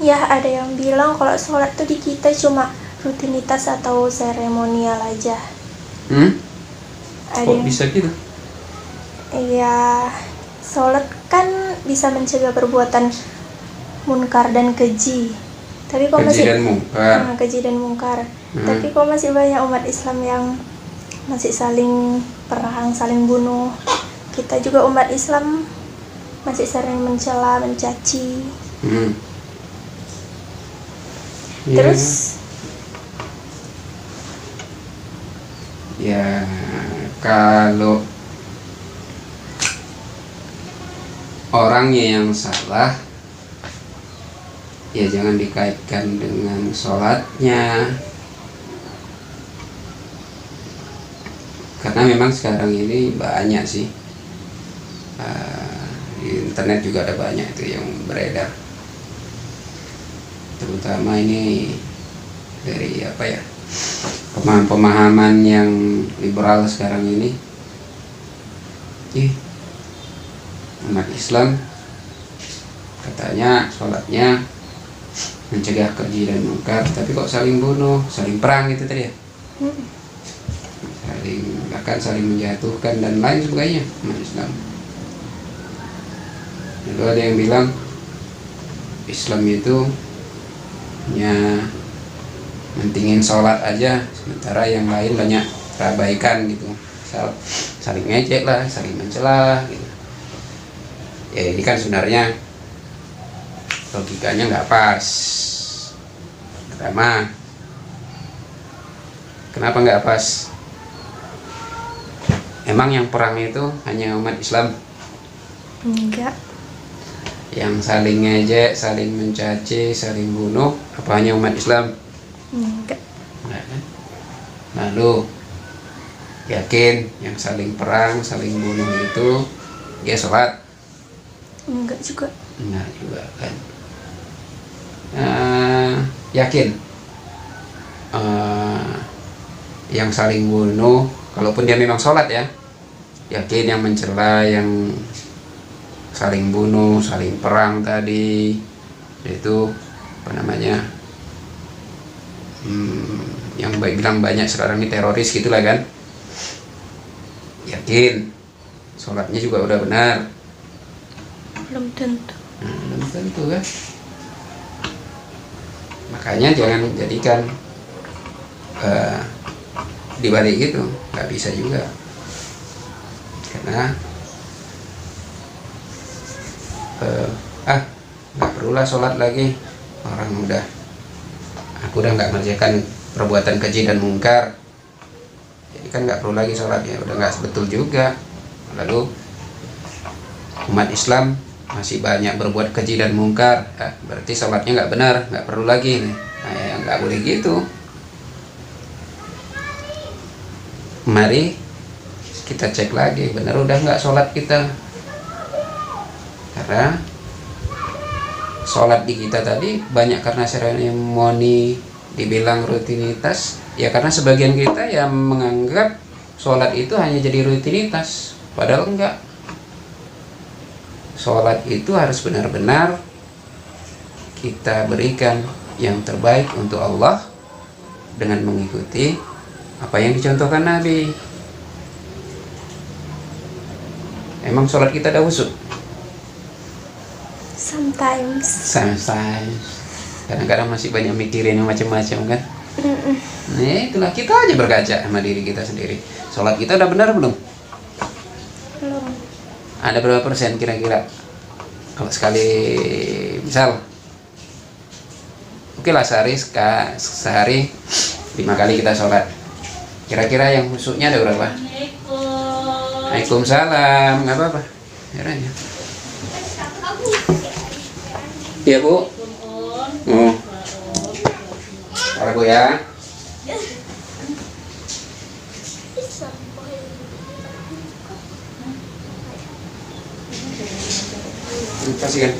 Ya, ada yang bilang kalau sholat tuh di kita cuma rutinitas atau seremonial aja. Ada Kok yang, bisa gitu? ya, sholat kan bisa mencegah perbuatan munkar dan keji. Tapi kok Keji masih dan mungkar. keji dan mungkar. Tapi kok masih banyak umat Islam yang masih saling perang, saling bunuh. Kita juga umat Islam masih sering mencela, mencaci. Terus ya kalau orangnya yang salah ya jangan dikaitkan dengan sholatnya, karena memang sekarang ini banyak sih, di internet juga ada banyak itu yang beredar, terutama ini dari pemahaman yang liberal sekarang ini. Umat Islam katanya sholatnya mencegah keji dan mungkar, tapi kok saling bunuh, saling perang gitu tadi ya, saling menjatuhkan dan lain sebagainya umat Islam. Lalu ada yang bilang Islam itu hanya mentingin sholat aja, sementara yang lain banyak terabaikan gitu, saling ngejek lah, saling mencela gitu. Ya ini kan sebenarnya logikanya nggak pas. Pertama, kenapa nggak pas? Emang yang perang itu hanya umat Islam? enggak. Yang saling ngejek, saling mencaci, saling bunuh, apa hanya umat Islam? Enggak. Enggak kan? Lalu yakin yang saling perang, saling bunuh itu dia sholat? Enggak juga. Enggak juga kan? Yakin yang saling bunuh, kalaupun dia memang sholat ya, yakin yang mencela, yang saling bunuh, saling perang tadi itu yang bilang banyak sekarang ini teroris gitulah kan, yakin sholatnya juga udah benar? Belum tentu. Belum tentu kan. Makanya jangan jadikan dibalik itu, nggak bisa juga, karena nggak perulah sholat lagi, aku udah nggak mengerjakan perbuatan keji dan mungkar, jadi kan nggak perlu lagi sholat, ya udah nggak betul juga. Lalu umat Islam masih banyak berbuat keji dan mungkar, berarti sholatnya nggak benar, nggak perlu lagi. Nah, ya nggak boleh gitu. Mari kita cek lagi, benar udah nggak sholat kita, karena sholat di kita tadi banyak karena seremoni, dibilang rutinitas ya, karena sebagian kita yang menganggap sholat itu hanya jadi rutinitas, padahal enggak. Sholat itu harus benar-benar kita berikan yang terbaik untuk Allah dengan mengikuti apa yang dicontohkan Nabi. Emang sholat kita ada khusyuk? Sometimes. Kadang-kadang masih banyak mikirin yang macam-macam kan. Nah itulah, kita aja berkaca sama diri kita sendiri. Sholat kita udah benar belum? Belum. Ada berapa persen kira-kira? Kalau sekali misal, oke lah sehari 5 kali kita sholat, kira-kira yang khusyuknya ada berapa? Waalaikumsalam. Nggak apa-apa ya. Iya Bu. Para Bu ya. Kasih kan.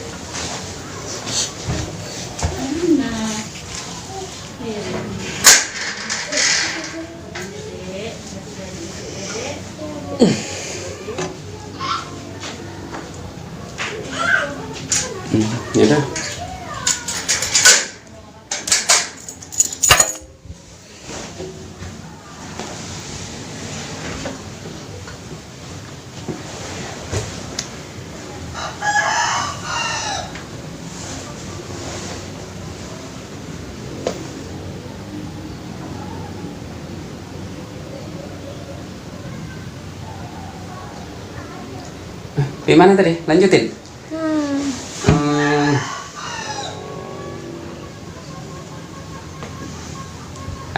Ya dah. Gimana tadi? Lanjutin. Hmm, Hmm,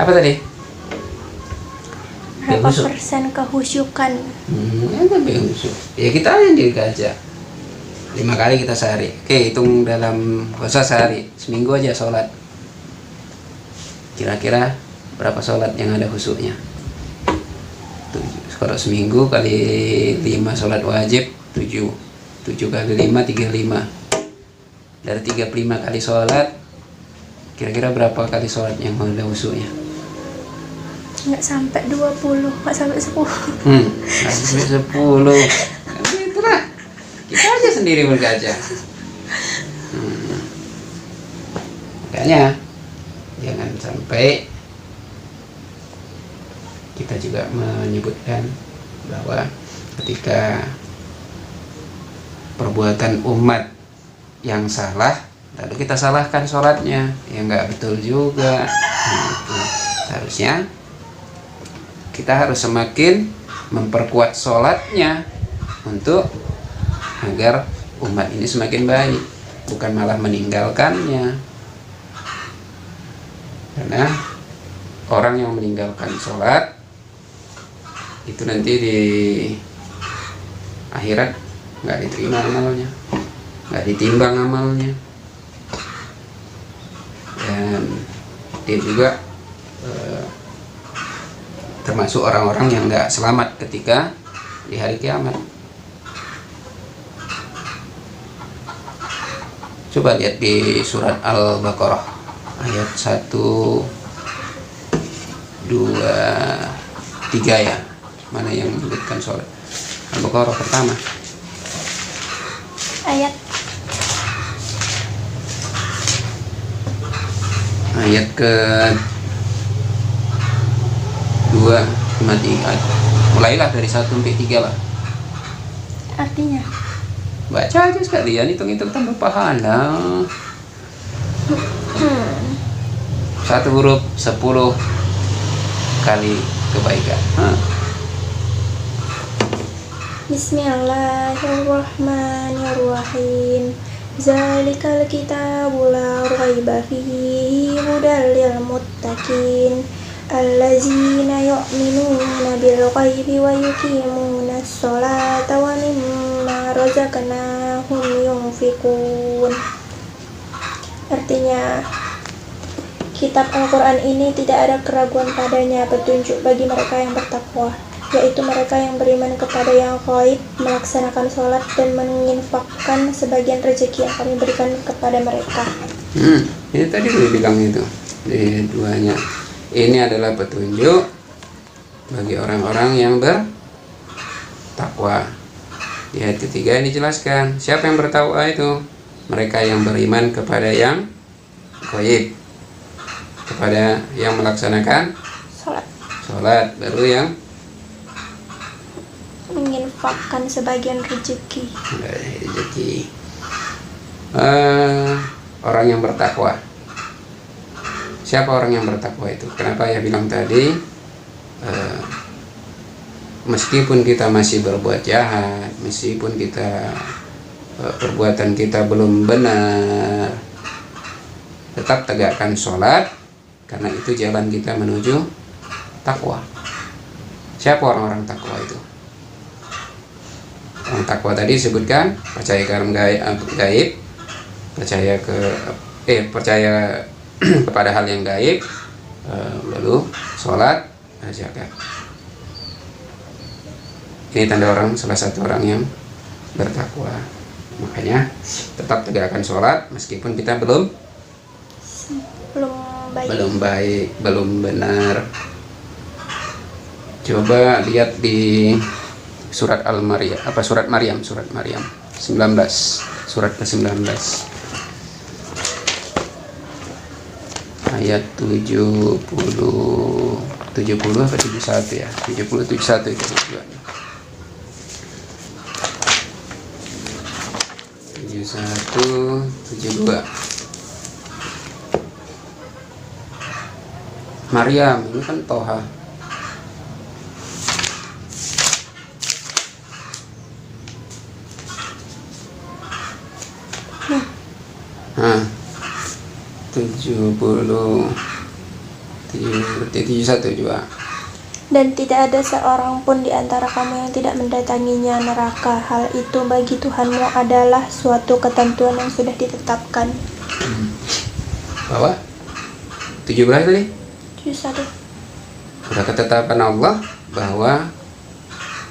apa tadi? berapa Khusyuk. persen kehusyukan? Ya kita aja diri aja. 5 kali kita sehari. Oke, hitung dalam gak usah sehari, seminggu aja sholat. Kira-kira berapa sholat yang ada khusyuknya? Kalau seminggu kali 5 sholat wajib 7. 7 kali 5 35. Dari 35 kali sholat, kira-kira berapa kali sholat yang ada khusyuknya? Nggak sampai 20, nggak sampai 10. Sampai 10. Itulah. Kita aja sendiri berkaca. Makanya jangan sampai kita juga menyebutkan bahwa ketika perbuatan umat yang salah lalu kita salahkan sholatnya, ya nggak betul juga. Gitu. Seharusnya kita harus semakin memperkuat sholatnya untuk agar umat ini semakin baik, bukan malah meninggalkannya. Karena orang yang meninggalkan sholat itu nanti di akhirat nggak diterima amalnya, nggak ditimbang amalnya, dan dia juga termasuk orang-orang yang nggak selamat ketika di hari kiamat. Coba lihat di surat Al-Baqarah ayat 1, 2, 3 ya. Mana yang menyebutkan sholat? Al-Baqarah pertama. Ayat ke 2, 5, 3. Mulailah dari 1 sampai 3 lah. Artinya Baca aja sekalian, hitung-hitung tambah pahala. 1 huruf 10 kali kebaikan. Bismillahirrahmanirrahim. Zalikal kitabu la raiba fihi hudal lil muttaqin allazina yu'minuna bil ghaibi wa yuqimuna sholata wa mimma razaqnahum yunfiqun. Artinya, kitab Al-Quran ini tidak ada keraguan padanya, petunjuk bagi mereka yang bertakwa, yaitu mereka yang beriman kepada yang gaib, melaksanakan sholat dan menginfakkan sebagian rezeki yang kami berikan kepada mereka. Ini tadi gue bilang itu di duanya. Ini adalah petunjuk bagi orang-orang yang bertakwa. Di ayat ketiga ini dijelaskan siapa yang bertakwa itu, mereka yang beriman kepada yang gaib, kepada yang melaksanakan sholat, baru yang menginfakkan sebagian rezeki. Orang yang bertakwa. Siapa orang yang bertakwa itu? Kenapa ya bilang tadi meskipun kita masih berbuat jahat, meskipun kita perbuatan kita belum benar, tetap tegakkan sholat, karena itu jalan kita menuju takwa. Siapa orang-orang takwa itu? Orang takwa tadi disebutkan percaya ke gaib, percaya kepada hal yang gaib, lalu sholat, zakat. Ini tanda salah satu orang yang bertakwa. Makanya tetap tegakkan sholat meskipun kita belum baik, belum benar. Coba lihat di surat Al-Maryam, surat Maryam 19, surat ke-19 ayat 70 apa 71 ya, 70 71 itu tujuannya. 71 72. Maryam ini kan Toha. 70 71 juga. Dan tidak ada seorang pun di antara kamu yang tidak mendatanginya neraka. Hal itu bagi Tuhanmu adalah suatu ketentuan yang sudah ditetapkan. Bahwa 7 berapa tadi? 71. Sudah ketetapan Allah bahwa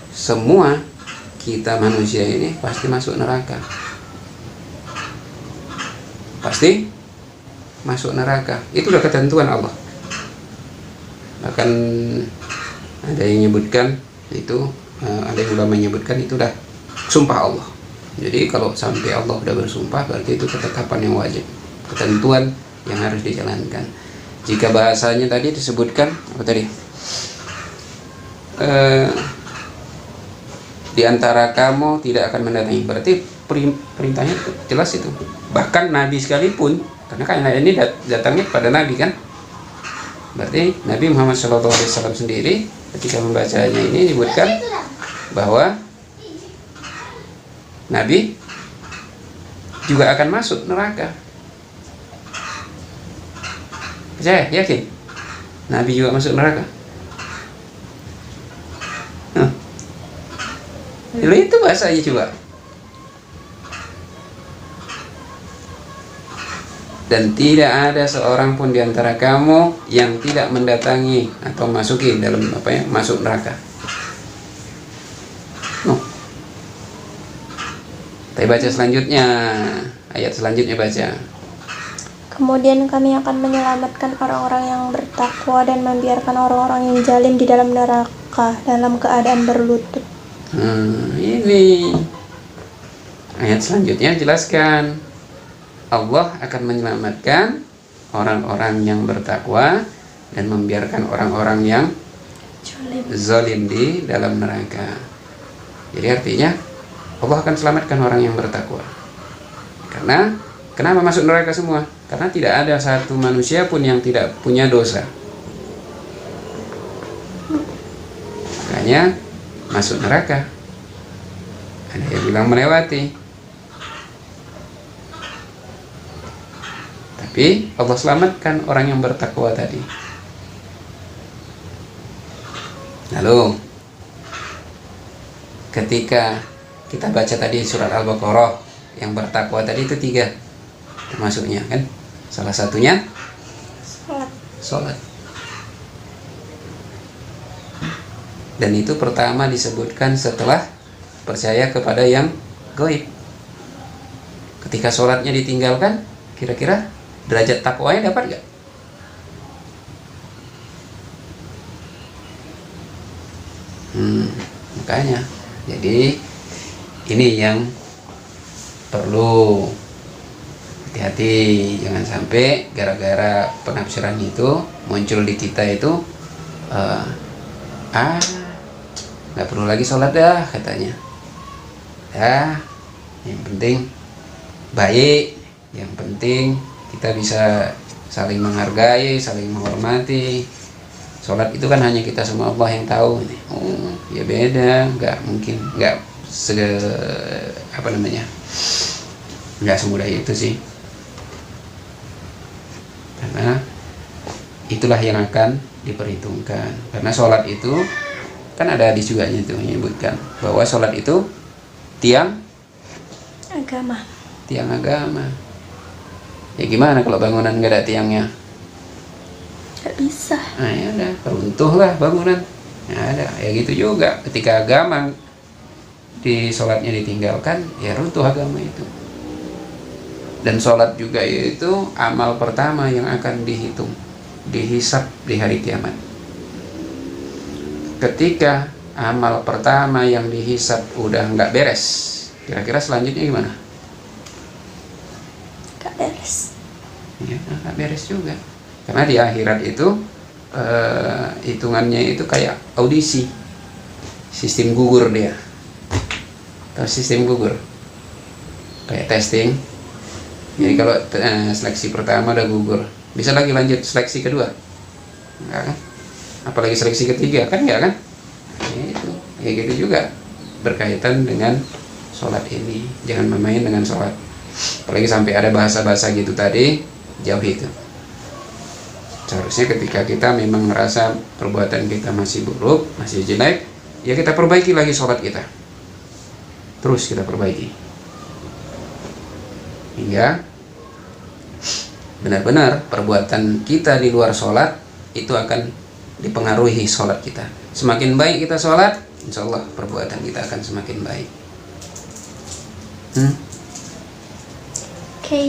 semua kita manusia ini pasti masuk neraka. Pasti masuk neraka. Itu udah ketentuan Allah. Bahkan ada yang menyebutkan itu, ada yang ulama menyebutkan itu udah sumpah Allah. Jadi kalau sampai Allah udah bersumpah, berarti itu ketetapan yang wajib, ketentuan yang harus dijalankan. Jika bahasanya tadi disebutkan apa tadi? Di antara kamu tidak akan mendatangi, berarti perintahnya jelas itu. Bahkan Nabi sekalipun, karena kan ini datangnya pada Nabi kan, berarti Nabi Muhammad SAW sendiri ketika membacanya ini disebutkan bahwa Nabi juga akan masuk neraka. Percaya? Yakin? Nabi juga masuk neraka? Itu bahasanya coba. Dan tidak ada seorang pun di antara kamu yang tidak mendatangi atau masuki dalam masuk neraka. Kita baca selanjutnya, ayat selanjutnya baca. Kemudian kami akan menyelamatkan orang-orang yang bertakwa dan membiarkan orang-orang yang zalim di dalam neraka dalam keadaan berlutut. Ini ayat selanjutnya jelaskan. Allah akan menyelamatkan orang-orang yang bertakwa dan membiarkan orang-orang yang zalim di dalam neraka. Jadi artinya Allah akan selamatkan orang yang bertakwa. Karena kenapa masuk neraka semua? Karena tidak ada satu manusia pun yang tidak punya dosa. Makanya masuk neraka. Ada yang bilang melewati. Tapi Allah selamatkan orang yang bertakwa tadi. Lalu ketika kita baca tadi surat Al-Baqarah, yang bertakwa tadi itu 3 termasuknya kan. Salah satunya sholat. Dan itu pertama disebutkan setelah percaya kepada yang gaib. Ketika sholatnya ditinggalkan, kira-kira derajat takwanya dapat gak? Makanya jadi ini yang perlu hati-hati, jangan sampai gara-gara penafsiran itu muncul di kita itu nggak perlu lagi sholat dah katanya. Yang penting baik, yang penting kita bisa saling menghargai, saling menghormati. Sholat itu kan hanya kita sama Allah yang tahu. Ya beda, nggak mungkin, nggak nggak semudah itu sih. Karena itulah yang akan diperhitungkan. Karena sholat itu kan ada hadis juga itu menyebutkan bahwa sholat itu tiang agama. Ya gimana kalau bangunan nggak ada tiangnya? Nggak bisa. Nah ya udah, runtuhlah bangunan. Ya ada, ya gitu juga. Ketika agama di sholatnya ditinggalkan, ya runtuh agama itu. Dan sholat juga itu amal pertama yang akan dihitung, dihisab di hari kiamat. Ketika amal pertama yang dihisab udah nggak beres, kira-kira selanjutnya gimana? Nggak beres. Ya, nggak beres juga. Karena di akhirat itu hitungannya itu kayak audisi, sistem gugur dia. Tahu sistem gugur? Kayak testing. Jadi kalau seleksi pertama udah gugur, bisa lagi lanjut seleksi kedua? Enggak kan? Apalagi seleksi ketiga kan enggak kan? Itu, ya gitu juga berkaitan dengan sholat ini. Jangan main-main dengan sholat. Apalagi sampai ada bahasa-bahasa gitu tadi, jauhi itu. Seharusnya ketika kita memang merasa perbuatan kita masih buruk, masih jelek, ya kita perbaiki lagi sholat kita. Terus kita perbaiki. Hingga benar-benar perbuatan kita di luar sholat itu akan dipengaruhi sholat kita. Semakin baik kita sholat, insya Allah perbuatan kita akan semakin baik. Oke.